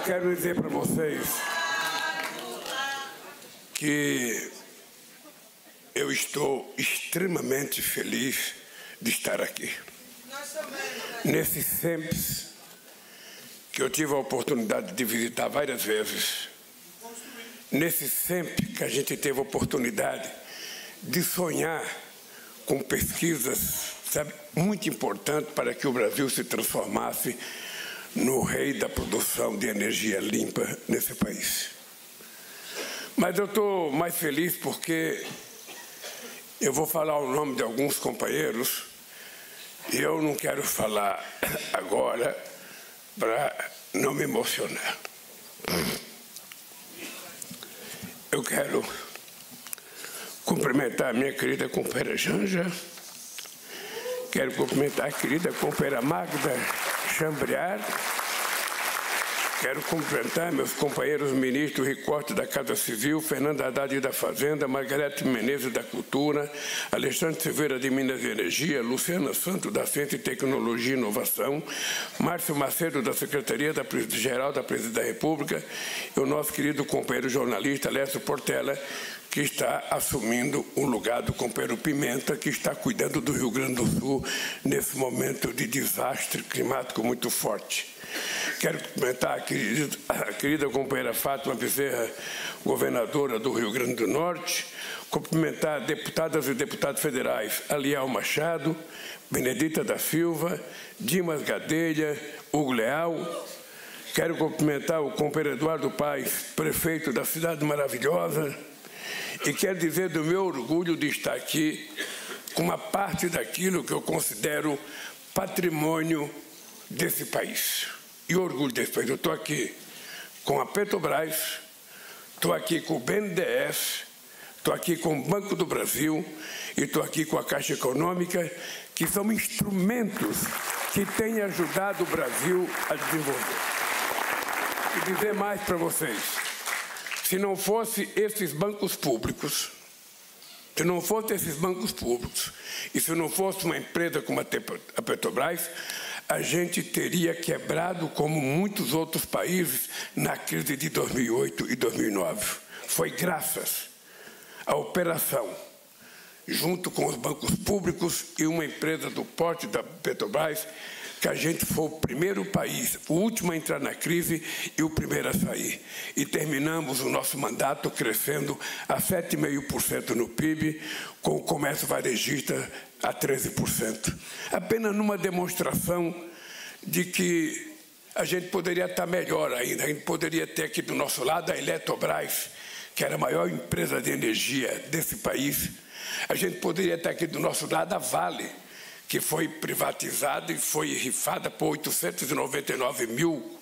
quero dizer para vocês que eu estou extremamente feliz de estar aqui. Nesse SEMPS, que eu tive a oportunidade de visitar várias vezes, nesse SEMPS que a gente teve a oportunidade de sonhar com pesquisas, sabe, muito importantes para que o Brasil se transformasse no rei da produção de energia limpa nesse país. Mas eu estou mais feliz porque eu vou falar o nome de alguns companheiros e eu não quero falar agora para não me emocionar. Eu quero cumprimentar a minha querida companheira Janja, quero cumprimentar a querida companheira Magda Chambriard, quero cumprimentar meus companheiros ministros Ricorte da Casa Civil, Fernando Haddad da Fazenda, Margarete Menezes da Cultura, Alexandre Silveira de Minas e Energia, Luciana Santos da Ciência e Tecnologia e Inovação, Márcio Macedo da Secretaria-Geral da Presidência da República e o nosso querido companheiro jornalista Lécio Portela, que está assumindo o lugar do companheiro Pimenta, que está cuidando do Rio Grande do Sul nesse momento de desastre climático muito forte. Quero cumprimentar a querida companheira Fátima Bezerra, governadora do Rio Grande do Norte, cumprimentar deputadas e deputados federais Aliel Machado, Benedita da Silva, Dimas Gadelha, Hugo Leal. Quero cumprimentar o companheiro Eduardo Paes, prefeito da cidade maravilhosa, e quero dizer do meu orgulho de estar aqui com uma parte daquilo que eu considero patrimônio desse país. E orgulho desse país. Eu estou aqui com a Petrobras, estou aqui com o BNDES, estou aqui com o Banco do Brasil e estou aqui com a Caixa Econômica, que são instrumentos que têm ajudado o Brasil a desenvolver. E dizer mais para vocês, se não fosse esses bancos públicos, e se não fosse uma empresa como a Petrobras, a gente teria quebrado como muitos outros países na crise de 2008 e 2009. Foi graças à operação, junto com os bancos públicos e uma empresa do porte da Petrobras, que a gente foi o primeiro país, o último a entrar na crise e o primeiro a sair. E terminamos o nosso mandato crescendo a 7,5% no PIB, com o comércio varejista a 13%. Apenas numa demonstração de que a gente poderia estar melhor ainda. A gente poderia ter aqui do nosso lado a Eletrobras, que era a maior empresa de energia desse país. A gente poderia ter aqui do nosso lado a Vale, que foi privatizada e foi rifada por 899 mil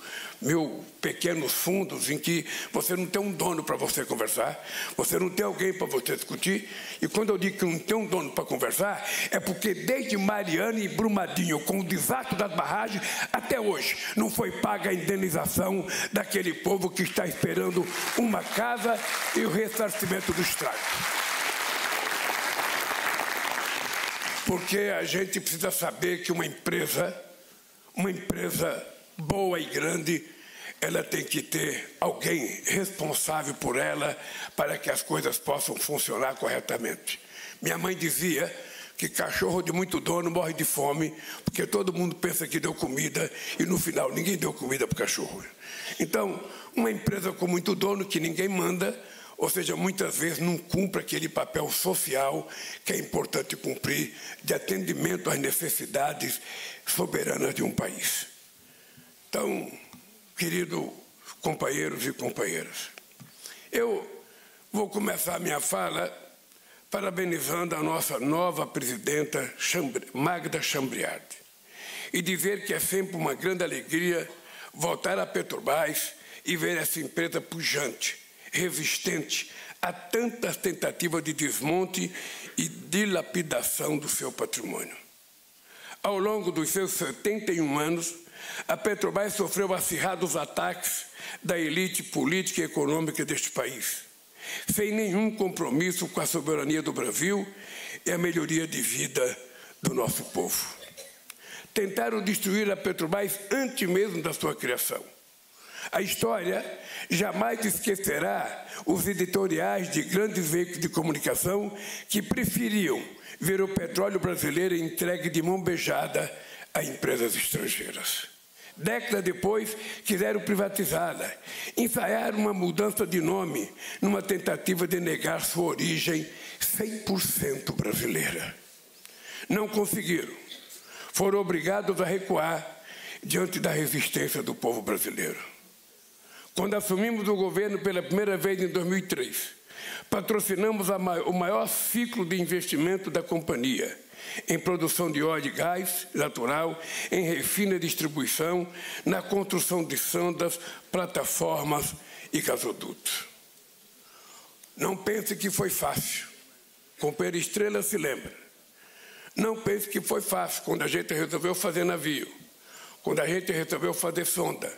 pequenos fundos em que você não tem um dono para você conversar, você não tem alguém para você discutir. E quando eu digo que não tem um dono para conversar, é porque desde Mariana e Brumadinho, com o desastre das barragens, até hoje não foi paga a indenização daquele povo que está esperando uma casa e o ressarcimento do estrago. Porque a gente precisa saber que uma empresa boa e grande, ela tem que ter alguém responsável por ela para que as coisas possam funcionar corretamente. Minha mãe dizia que cachorro de muito dono morre de fome, porque todo mundo pensa que deu comida e no final ninguém deu comida para o cachorro. Então, uma empresa com muito dono que ninguém manda, ou seja, muitas vezes não cumpre aquele papel social que é importante cumprir de atendimento às necessidades soberanas de um país. Então, queridos companheiros e companheiras, eu vou começar a minha fala parabenizando a nossa nova presidenta, Magda Chambriard, e dizer que é sempre uma grande alegria voltar à Petrobras e ver essa empresa pujante, resistente a tantas tentativas de desmonte e dilapidação do seu patrimônio. Ao longo dos seus 71 anos, a Petrobras sofreu acirrados ataques da elite política e econômica deste país, sem nenhum compromisso com a soberania do Brasil e a melhoria de vida do nosso povo. Tentaram destruir a Petrobras antes mesmo da sua criação. A história jamais esquecerá os editoriais de grandes veículos de comunicação que preferiam ver o petróleo brasileiro entregue de mão beijada a empresas estrangeiras. Décadas depois, quiseram privatizá-la, ensaiaram uma mudança de nome numa tentativa de negar sua origem 100% brasileira. Não conseguiram. Foram obrigados a recuar diante da resistência do povo brasileiro. Quando assumimos o governo pela primeira vez em 2003, patrocinamos o maior ciclo de investimento da companhia, em produção de óleo e gás natural, em refino e distribuição, na construção de sandas, plataformas e gasodutos. Não pense que foi fácil. Companheiro Estrela se lembra. Não pense que foi fácil quando a gente resolveu fazer navio, quando a gente resolveu fazer sonda,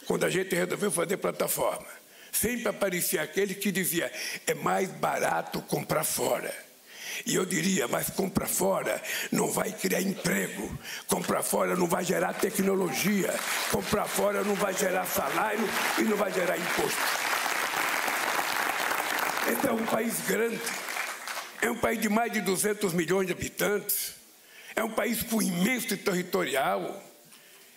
quando a gente resolveu fazer plataforma. Sempre aparecia aquele que dizia, é mais barato comprar fora. E eu diria, mas comprar fora não vai criar emprego, comprar fora não vai gerar tecnologia, comprar fora não vai gerar salário e não vai gerar imposto. Esse é um país grande, é um país de mais de 200 milhões de habitantes, é um país com imenso territorial,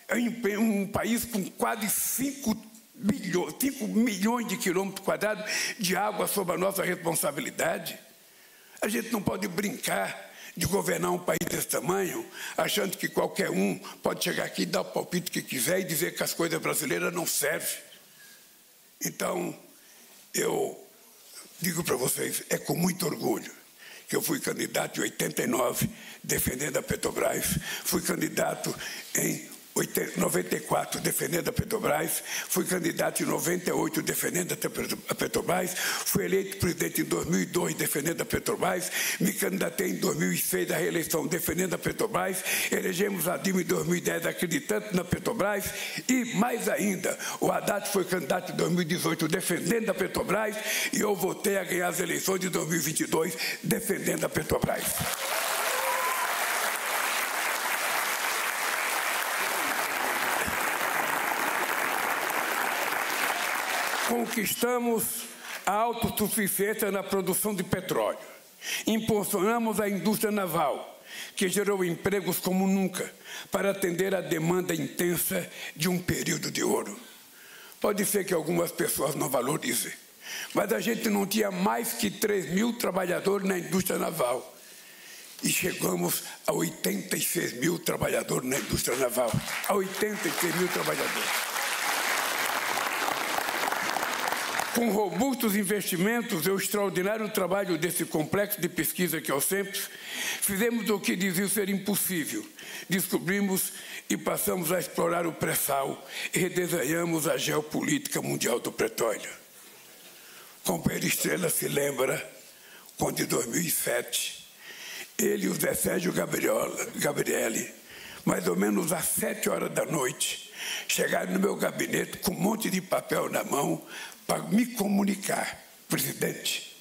é um país com quase 5 milhões de quilômetros quadrados de água sob a nossa responsabilidade. A gente não pode brincar de governar um país desse tamanho, achando que qualquer um pode chegar aqui e dar o palpite que quiser e dizer que as coisas brasileiras não servem. Então, eu digo para vocês, é com muito orgulho que eu fui candidato em 89, defendendo a Petrobras, fui candidato em 94, defendendo a Petrobras, fui candidato em 98, defendendo a Petrobras, fui eleito presidente em 2002, defendendo a Petrobras, me candidatei em 2006 à reeleição, defendendo a Petrobras, elegemos a Dilma em 2010, acreditando na Petrobras, e mais ainda, o Haddad foi candidato em 2018, defendendo a Petrobras, e eu voltei a ganhar as eleições de 2022, defendendo a Petrobras. Conquistamos a autossuficiência na produção de petróleo. Impulsionamos a indústria naval, que gerou empregos como nunca, para atender à demanda intensa de um período de ouro. Pode ser que algumas pessoas não valorizem, mas a gente não tinha mais que 3 mil trabalhadores na indústria naval. E chegamos a 86 mil trabalhadores na indústria naval. A 86 mil trabalhadores. Com robustos investimentos e o extraordinário trabalho desse complexo de pesquisa que é o CENPES, fizemos o que diziam ser impossível. Descobrimos e passamos a explorar o pré-sal e redesenhamos a geopolítica mundial do petróleo. Companheiro Estrela se lembra quando, em 2007, ele e o Zé Sérgio Gabrielli, mais ou menos às 7 horas da noite, chegaram no meu gabinete com um monte de papel na mão, para me comunicar, presidente,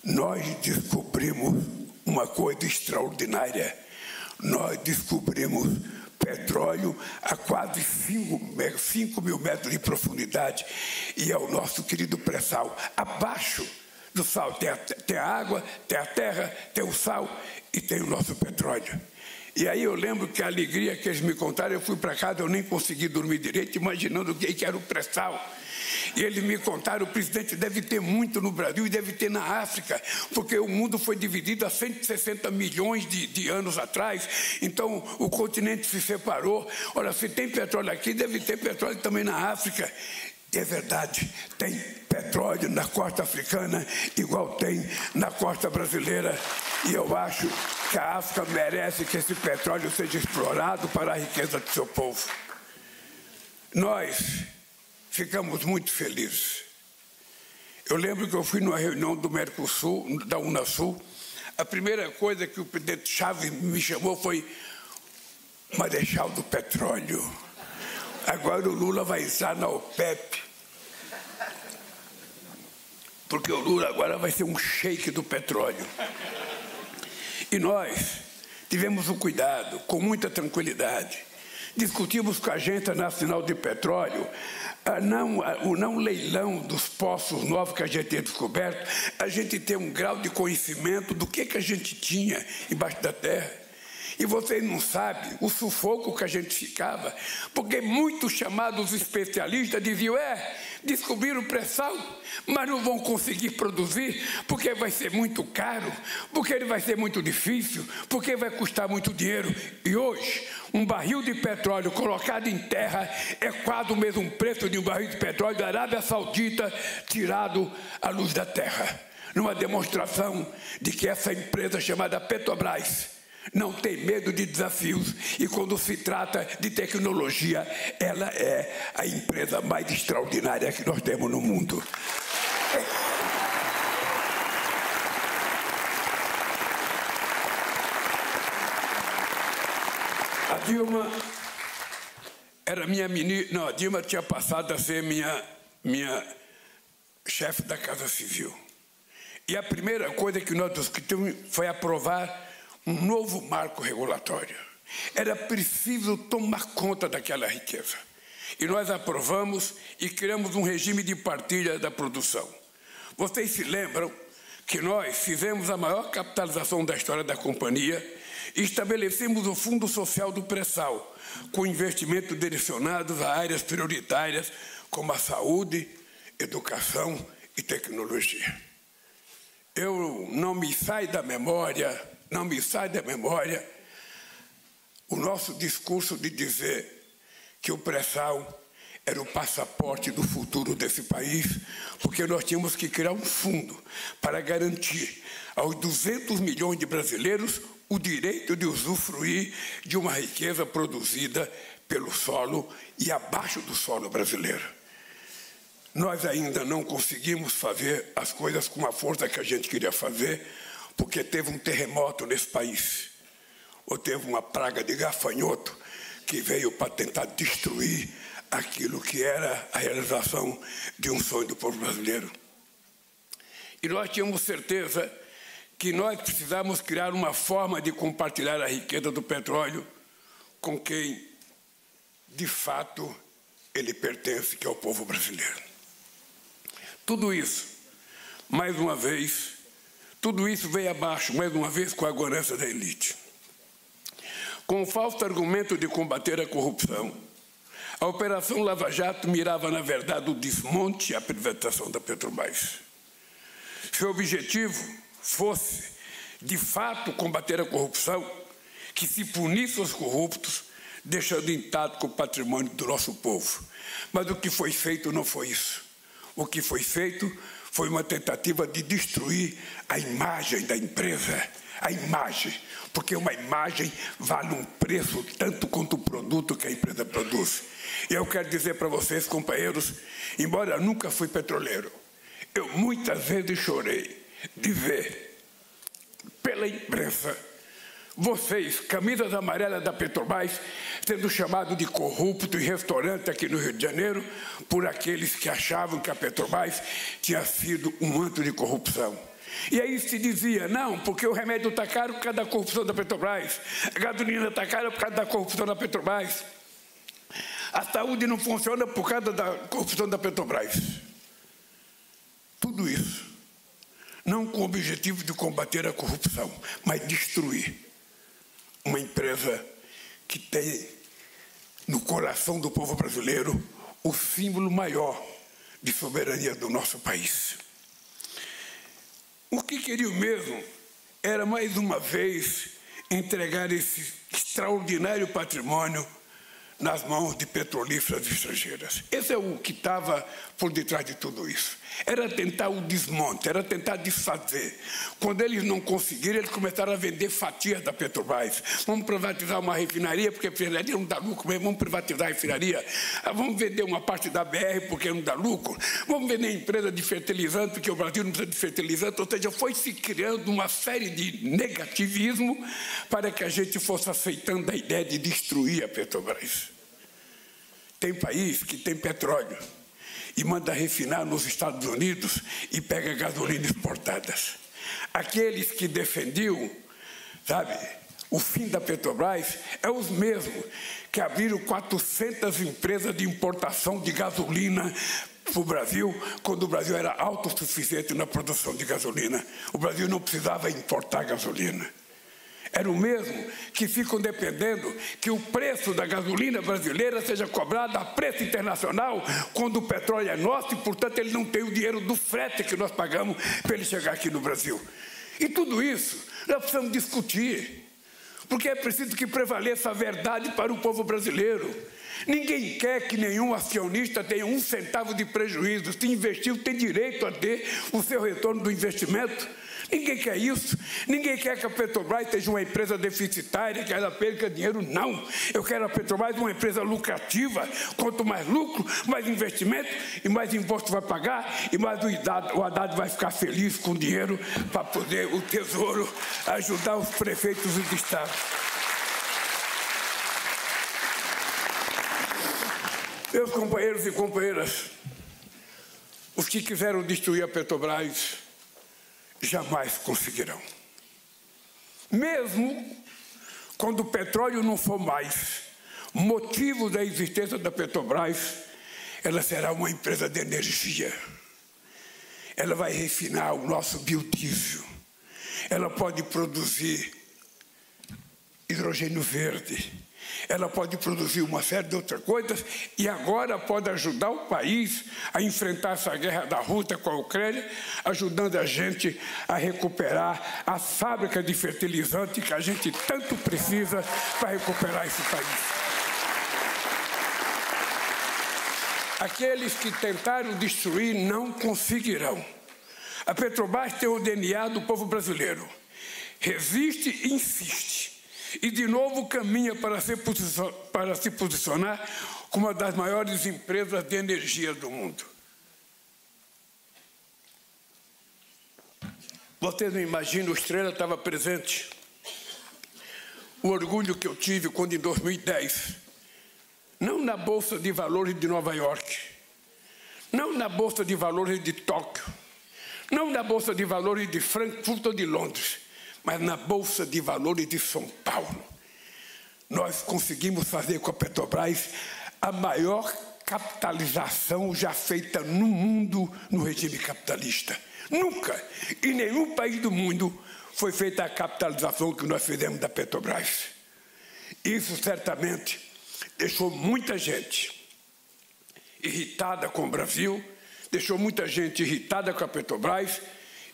nós descobrimos uma coisa extraordinária. Nós descobrimos petróleo a quase 5 mil metros de profundidade e é o nosso querido pré-sal. Abaixo do sal tem a água, tem a terra, tem o sal e tem o nosso petróleo. E aí eu lembro que a alegria que eles me contaram, eu fui para casa, eu nem consegui dormir direito, imaginando o que era o pré-sal. E eles me contaram, o presidente deve ter muito no Brasil e deve ter na África, porque o mundo foi dividido há 160 milhões de anos atrás, então o continente se separou. Ora, se tem petróleo aqui, deve ter petróleo também na África. E é verdade, tem petróleo na costa africana, igual tem na costa brasileira. E eu acho que a África merece que esse petróleo seja explorado para a riqueza do seu povo. Nós ficamos muito felizes. Eu lembro que eu fui numa reunião do Mercosul, da Unasul. A primeira coisa que o presidente Chaves me chamou foi Marechal do Petróleo. Agora o Lula vai entrar na OPEP. Porque o Lula agora vai ser um sheik do petróleo. E nós tivemos o cuidado, com muita tranquilidade, discutimos com a Agência Nacional de Petróleo o não leilão dos poços novos que a gente tem descoberto, a gente tem um grau de conhecimento do que a gente tinha embaixo da terra. E vocês não sabem o sufoco que a gente ficava, porque muitos chamados especialistas diziam, descobriram pré-sal, mas não vão conseguir produzir, porque vai ser muito caro, porque ele vai ser muito difícil, porque vai custar muito dinheiro. E hoje, um barril de petróleo colocado em terra é quase o mesmo preço de um barril de petróleo da Arábia Saudita tirado à luz da terra. Numa demonstração de que essa empresa chamada Petrobras não tem medo de desafios, e quando se trata de tecnologia, ela é a empresa mais extraordinária que nós temos no mundo. A Dilma era minha ministra, não, a Dilma tinha passado a ser minha chefe da Casa Civil. E a primeira coisa que nós discutimos foi aprovar um novo marco regulatório. Era preciso tomar conta daquela riqueza. E nós aprovamos e criamos um regime de partilha da produção. Vocês se lembram que nós fizemos a maior capitalização da história da companhia e estabelecemos o Fundo Social do Pré-Sal, com investimentos direcionados a áreas prioritárias como a saúde, educação e tecnologia. Não me sai da memória o nosso discurso de dizer que o pré-sal era o passaporte do futuro desse país, porque nós tínhamos que criar um fundo para garantir aos 200 milhões de brasileiros o direito de usufruir de uma riqueza produzida pelo solo e abaixo do solo brasileiro. Nós ainda não conseguimos fazer as coisas com a força que a gente queria fazer, porque teve um terremoto nesse país, ou teve uma praga de gafanhoto que veio para tentar destruir aquilo que era a realização de um sonho do povo brasileiro. E nós tínhamos certeza que nós precisávamos criar uma forma de compartilhar a riqueza do petróleo com quem, de fato, ele pertence, que é o povo brasileiro. Tudo isso, mais uma vez, tudo isso veio abaixo, mais uma vez, com a governança da elite. Com o falso argumento de combater a corrupção, a Operação Lava Jato mirava, na verdade, o desmonte e a privatização da Petrobras. Se o objetivo fosse, de fato, combater a corrupção, que se punisse os corruptos, deixando intacto o patrimônio do nosso povo. Mas o que foi feito não foi isso. O que foi feito foi uma tentativa de destruir a imagem da empresa, a imagem, porque uma imagem vale um preço tanto quanto o produto que a empresa produz. E eu quero dizer para vocês, companheiros, embora eu nunca fui petroleiro, eu muitas vezes chorei de ver pela imprensa vocês, camisas amarelas da Petrobras, sendo chamados de corrupto em restaurante aqui no Rio de Janeiro por aqueles que achavam que a Petrobras tinha sido um antro de corrupção. E aí se dizia, não, porque o remédio está caro por causa da corrupção da Petrobras, a gasolina está cara por causa da corrupção da Petrobras, a saúde não funciona por causa da corrupção da Petrobras. Tudo isso, não com o objetivo de combater a corrupção, mas destruir uma empresa que tem no coração do povo brasileiro o símbolo maior de soberania do nosso país. O que queriam mesmo era, mais uma vez, entregar esse extraordinário patrimônio nas mãos de petrolíferas estrangeiras. Esse é o que estava por detrás de tudo isso. Era tentar o desmonte, era tentar desfazer. Quando eles não conseguiram, eles começaram a vender fatias da Petrobras. Vamos privatizar uma refinaria, porque a refinaria não dá lucro, mas vamos privatizar a refinaria. Vamos vender uma parte da BR, porque não dá lucro. Vamos vender empresa de fertilizante, porque o Brasil não precisa de fertilizante. Ou seja, foi se criando uma série de negativismo para que a gente fosse aceitando a ideia de destruir a Petrobras. Tem país que tem petróleo e manda refinar nos Estados Unidos e pega gasolina exportadas. Aqueles que defendiam, sabe, o fim da Petrobras é os mesmos que abriram 400 empresas de importação de gasolina para o Brasil, quando o Brasil era autossuficiente na produção de gasolina. O Brasil não precisava importar gasolina. Era o mesmo que ficam dependendo que o preço da gasolina brasileira seja cobrado a preço internacional, quando o petróleo é nosso e, portanto, ele não tem o dinheiro do frete que nós pagamos para ele chegar aqui no Brasil. E tudo isso nós precisamos discutir, porque é preciso que prevaleça a verdade para o povo brasileiro. Ninguém quer que nenhum acionista tenha 1 centavo de prejuízo. Se investiu, tem direito a ter o seu retorno do investimento. Ninguém quer isso. Ninguém quer que a Petrobras seja uma empresa deficitária, que ela perca dinheiro. Não. Eu quero a Petrobras uma empresa lucrativa. Quanto mais lucro, mais investimento e mais imposto vai pagar e mais o Haddad vai ficar feliz com o dinheiro para poder o Tesouro ajudar os prefeitos do Estado. Meus companheiros e companheiras, os que quiseram destruir a Petrobras jamais conseguirão. Mesmo quando o petróleo não for mais motivo da existência da Petrobras, ela será uma empresa de energia. Ela vai refinar o nosso biodiesel. Ela pode produzir hidrogênio verde. Ela pode produzir uma série de outras coisas e agora pode ajudar o país a enfrentar essa guerra da Rússia com a Ucrânia, ajudando a gente a recuperar a fábrica de fertilizante que a gente tanto precisa para recuperar esse país. Aqueles que tentaram destruir não conseguirão. A Petrobras tem o DNA do povo brasileiro. Resiste e insiste. E, de novo, caminha para se posicionar como uma das maiores empresas de energia do mundo. Vocês não imaginam, o Estrela estava presente. O orgulho que eu tive quando, em 2010, não na Bolsa de Valores de Nova York, não na Bolsa de Valores de Tóquio, não na Bolsa de Valores de Frankfurt ou de Londres, mas na Bolsa de Valores de São Paulo, nós conseguimos fazer com a Petrobras a maior capitalização já feita no mundo no regime capitalista. Nunca, em nenhum país do mundo, foi feita a capitalização que nós fizemos da Petrobras. Isso certamente deixou muita gente irritada com o Brasil, deixou muita gente irritada com a Petrobras,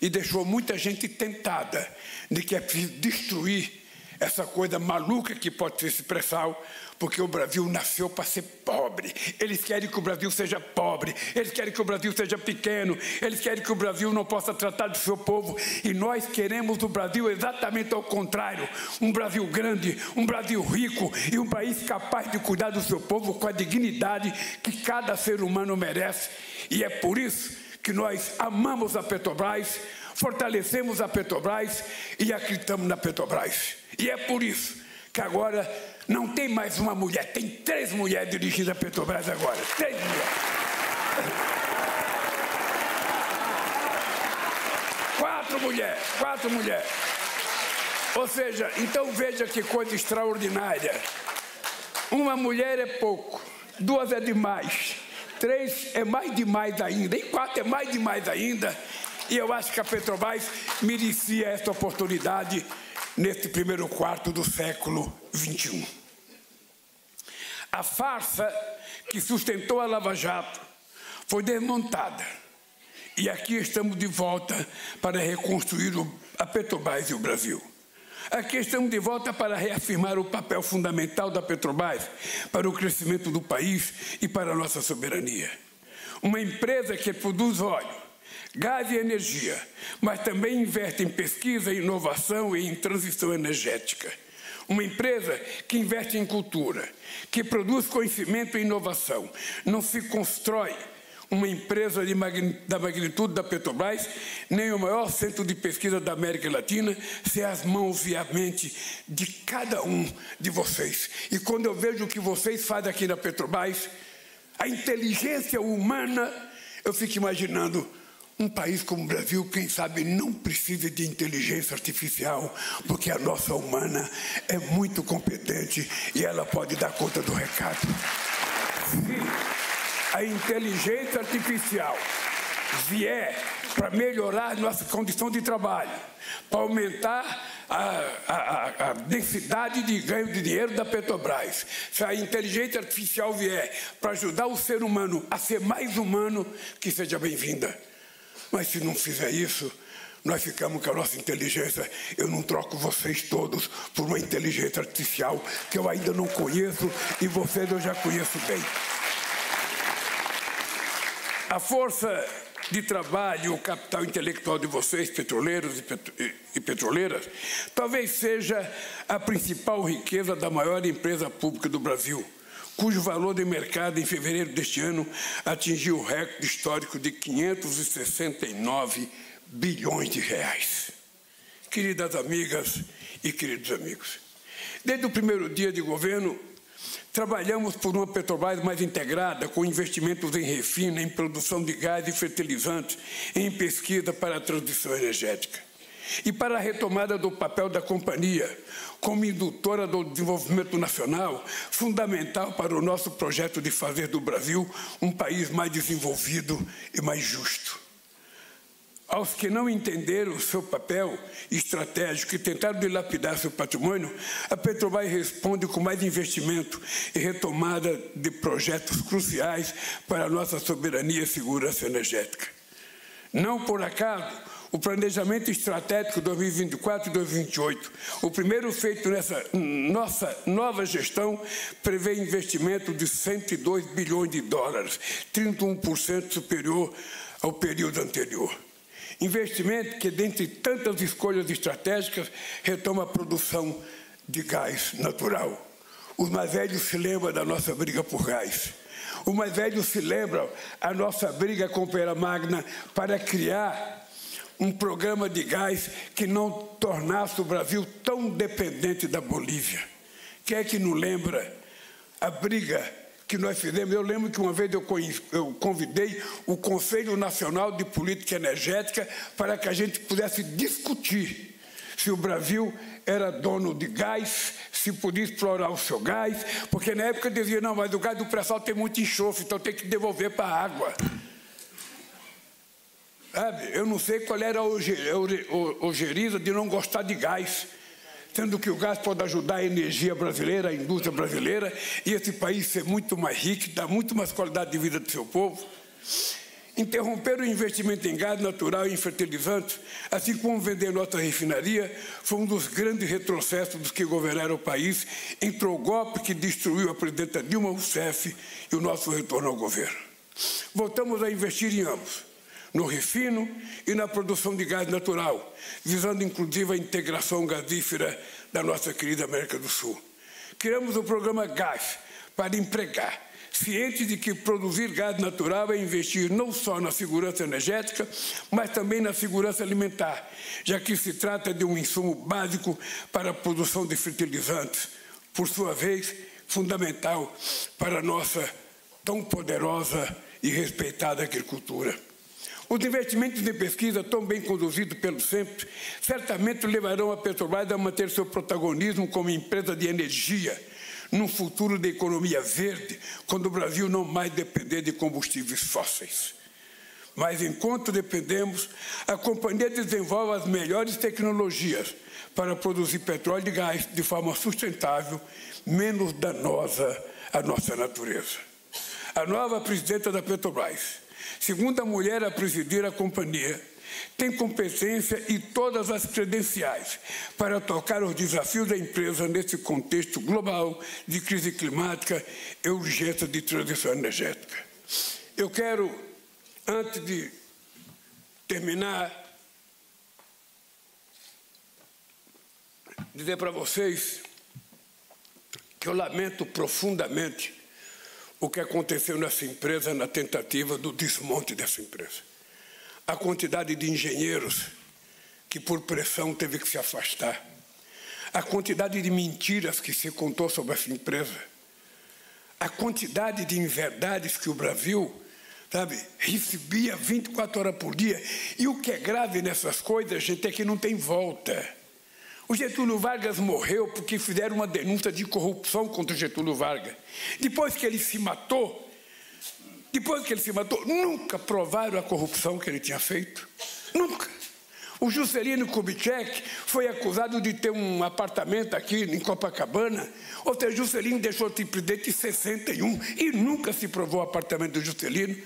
e deixou muita gente tentada de que é preciso destruir essa coisa maluca que pode ser expressão, porque o Brasil nasceu para ser pobre. Eles querem que o Brasil seja pobre, eles querem que o Brasil seja pequeno, eles querem que o Brasil não possa tratar do seu povo, e nós queremos o Brasil exatamente ao contrário, um Brasil grande, um Brasil rico e um país capaz de cuidar do seu povo com a dignidade que cada ser humano merece. E é por isso que nós amamos a Petrobras, fortalecemos a Petrobras e acreditamos na Petrobras. E é por isso que agora não tem mais uma mulher, tem 3 mulheres dirigindo a Petrobras agora. 3 mulheres. 4 mulheres. Ou seja, então veja que coisa extraordinária. Uma mulher é pouco, 2 é demais. 3 é mais demais ainda, e 4 é mais demais ainda, e eu acho que a Petrobras merecia essa oportunidade nesse primeiro quarto do século XXI. A farsa que sustentou a Lava Jato foi desmontada, e aqui estamos de volta para reconstruir a Petrobras e o Brasil. Aqui estamos de volta para reafirmar o papel fundamental da Petrobras para o crescimento do país e para a nossa soberania. Uma empresa que produz óleo, gás e energia, mas também investe em pesquisa, inovação e em transição energética. Uma empresa que investe em cultura, que produz conhecimento e inovação. Não se constrói uma empresa da magnitude da Petrobras, nem o maior centro de pesquisa da América Latina, sem as mãos e a mente de cada um de vocês. E quando eu vejo o que vocês fazem aqui na Petrobras, a inteligência humana, eu fico imaginando Um país como o Brasil, quem sabe, não precisa de inteligência artificial, porque a nossa humana é muito competente e ela pode dar conta do recado. Se a inteligência artificial vier para melhorar nossa condição de trabalho, para aumentar a densidade de ganho de dinheiro da Petrobras, se a inteligência artificial vier para ajudar o ser humano a ser mais humano, que seja bem-vinda. Mas se não fizer isso, nós ficamos com a nossa inteligência. Eu não troco vocês todos por uma inteligência artificial que eu ainda não conheço e vocês eu já conheço bem. A força de trabalho, o capital intelectual de vocês, petroleiros e petroleiras, talvez seja a principal riqueza da maior empresa pública do Brasil, cujo valor de mercado em fevereiro deste ano atingiu o recorde histórico de 569 bilhões de reais. Queridas amigas e queridos amigos, desde o primeiro dia de governo, trabalhamos por uma Petrobras mais integrada, com investimentos em refino, em produção de gás e fertilizantes, em pesquisa para a transição energética. E para a retomada do papel da companhia como indutora do desenvolvimento nacional, fundamental para o nosso projeto de fazer do Brasil um país mais desenvolvido e mais justo. Aos que não entenderam o seu papel estratégico e tentaram dilapidar seu patrimônio, a Petrobras responde com mais investimento e retomada de projetos cruciais para a nossa soberania e segurança energética. Não por acaso, o planejamento estratégico 2024 e 2028, o primeiro feito nessa nossa nova gestão, prevê investimento de 102 bilhões de dólares, 31% superior ao período anterior. Investimento que, dentre tantas escolhas estratégicas, retoma a produção de gás natural. Os mais velhos se lembram da nossa briga por gás. Os mais velhos se lembram a nossa briga com Pera Magna para criar um programa de gás que não tornasse o Brasil tão dependente da Bolívia. Quem é que não lembra a briga que nós fizemos? Eu lembro que uma vez eu convidei o Conselho Nacional de Política Energética para que a gente pudesse discutir se o Brasil era dono de gás, se podia explorar o seu gás, porque na época dizia, não, mas o gás do pré-sal tem muito enxofre, então tem que devolver para a água. Sabe? Eu não sei qual era a ojeriza de não gostar de gás, sendo que o gás pode ajudar a energia brasileira, a indústria brasileira, e esse país ser muito mais rico, dar muito mais qualidade de vida do seu povo. Interromper o investimento em gás natural e em fertilizantes, assim como vender nossa refinaria, foi um dos grandes retrocessos dos que governaram o país entre o golpe que destruiu a presidenta Dilma Rousseff e o nosso retorno ao governo. Voltamos a investir em ambos, no refino e na produção de gás natural, visando inclusive a integração gasífera da nossa querida América do Sul. Criamos o programa Gás para empregar, cientes de que produzir gás natural é investir não só na segurança energética, mas também na segurança alimentar, já que se trata de um insumo básico para a produção de fertilizantes, por sua vez, fundamental para a nossa tão poderosa e respeitada agricultura. Os investimentos em pesquisa, tão bem conduzidos pelo SEMP, certamente levarão a Petrobras a manter seu protagonismo como empresa de energia, num futuro de economia verde, quando o Brasil não mais depender de combustíveis fósseis. Mas, enquanto dependemos, a companhia desenvolve as melhores tecnologias para produzir petróleo e gás de forma sustentável, menos danosa à nossa natureza. A nova presidenta da Petrobras, segunda mulher a presidir a companhia, tem competência e todas as credenciais para tocar os desafios da empresa nesse contexto global de crise climática e urgência de transição energética. Eu quero, antes de terminar, dizer para vocês que eu lamento profundamente o que aconteceu nessa empresa na tentativa do desmonte dessa empresa. A quantidade de engenheiros que, por pressão, teve que se afastar. A quantidade de mentiras que se contou sobre essa empresa. A quantidade de inverdades que o Brasil sabe? Recebia 24 horas por dia. E o que é grave nessas coisas, gente, é que não tem volta. O Getúlio Vargas morreu porque fizeram uma denúncia de corrupção contra o Getúlio Vargas. Depois que ele se matou, nunca provaram a corrupção que ele tinha feito. Nunca. O Juscelino Kubitschek foi acusado de ter um apartamento aqui em Copacabana. Ou seja, Juscelino deixou de ser presidente em 61 e nunca se provou o apartamento do Juscelino.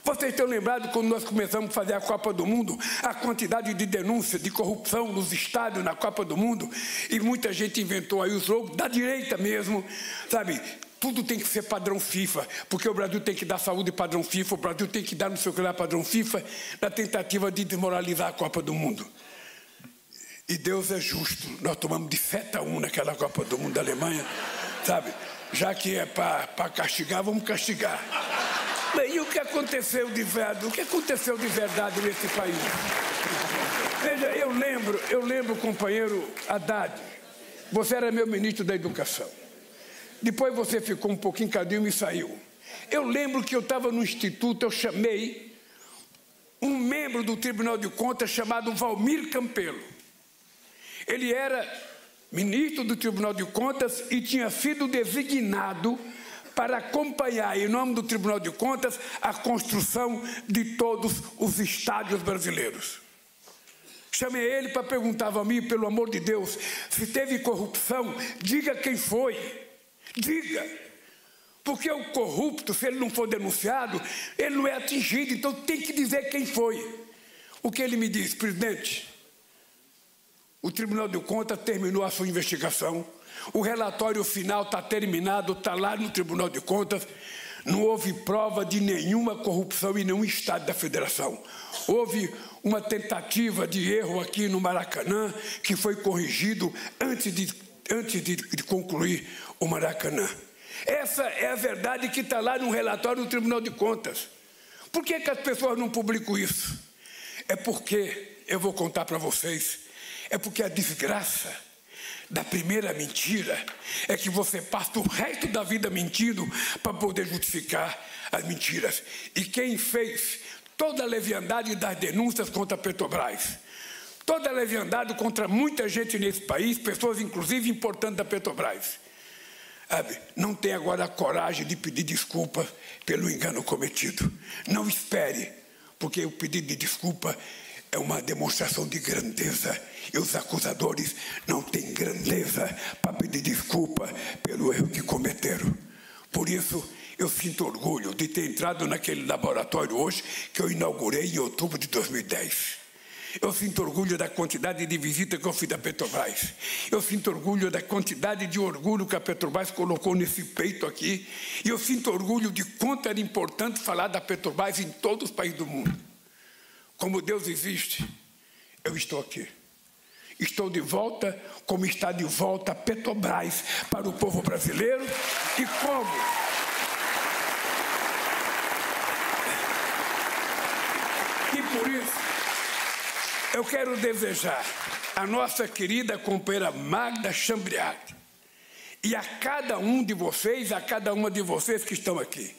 Vocês estão lembrados quando nós começamos a fazer a Copa do Mundo, a quantidade de denúncias de corrupção nos estádios na Copa do Mundo? E muita gente inventou aí os roubos, da direita mesmo, sabe? Tudo tem que ser padrão FIFA, porque o Brasil tem que dar saúde padrão FIFA, o Brasil tem que dar não sei o que lá padrão FIFA, na tentativa de desmoralizar a Copa do Mundo. E Deus é justo, nós tomamos de 7-1 naquela Copa do Mundo da Alemanha, sabe? Já que é para castigar, vamos castigar. E o que aconteceu de verdade? O que aconteceu de verdade nesse país? Veja, eu lembro, companheiro Haddad, você era meu ministro da Educação. Depois você ficou um pouquinho cadinho e saiu. Eu lembro que eu estava no Instituto, eu chamei um membro do Tribunal de Contas chamado Valmir Campelo. Ele era ministro do Tribunal de Contas e tinha sido designado para acompanhar, em nome do Tribunal de Contas, a construção de todos os estádios brasileiros. Chamei ele para perguntar a mim, pelo amor de Deus, se teve corrupção, diga quem foi. Diga. Porque o corrupto, se ele não for denunciado, ele não é atingido, então tem que dizer quem foi. O que ele me disse? Presidente, o Tribunal de Contas terminou a sua investigação, o relatório final está terminado, está lá no Tribunal de Contas, não houve prova de nenhuma corrupção em nenhum estado da federação. Houve uma tentativa de erro aqui no Maracanã, que foi corrigido antes de concluir o Maracanã. Essa é a verdade que está lá no relatório do Tribunal de Contas. Por que as pessoas não publicam isso? É porque, eu vou contar para vocês, é porque a desgraça da primeira mentira é que você passa o resto da vida mentindo para poder justificar as mentiras. E quem fez toda a leviandade das denúncias contra a Petrobras, toda a leviandade contra muita gente nesse país, pessoas inclusive importantes da Petrobras, não tem agora a coragem de pedir desculpa pelo engano cometido. Não espere, porque o pedido de desculpa é uma demonstração de grandeza. E os acusadores não têm grandeza para pedir desculpa pelo erro que cometeram. Por isso, eu sinto orgulho de ter entrado naquele laboratório hoje que eu inaugurei em outubro de 2010. Eu sinto orgulho da quantidade de visitas que eu fiz da Petrobras. Eu sinto orgulho da quantidade de orgulho que a Petrobras colocou nesse peito aqui. E eu sinto orgulho de quanto era importante falar da Petrobras em todos os países do mundo. Como Deus existe, eu estou aqui. Estou de volta, como está de volta a Petrobras para o povo brasileiro. E como? E por isso, eu quero desejar à nossa querida companheira Magda Chambriard e a cada um de vocês, a cada uma de vocês que estão aqui,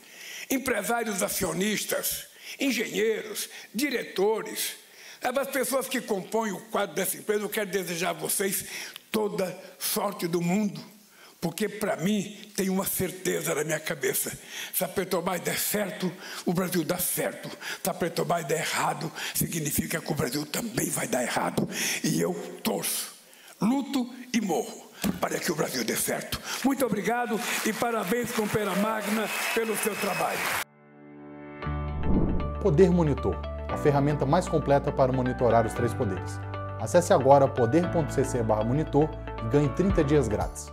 empresários acionistas, engenheiros, diretores, as pessoas que compõem o quadro dessa empresa, eu quero desejar a vocês toda sorte do mundo, porque para mim tem uma certeza na minha cabeça: se a Petrobras der certo, o Brasil dá certo. Se a Petrobras der errado, significa que o Brasil também vai dar errado. E eu torço, luto e morro para que o Brasil dê certo. Muito obrigado e parabéns, companheira Magna, pelo seu trabalho. Poder Monitor, a ferramenta mais completa para monitorar os 3 poderes. Acesse agora poder.cc/monitor e ganhe 30 dias grátis.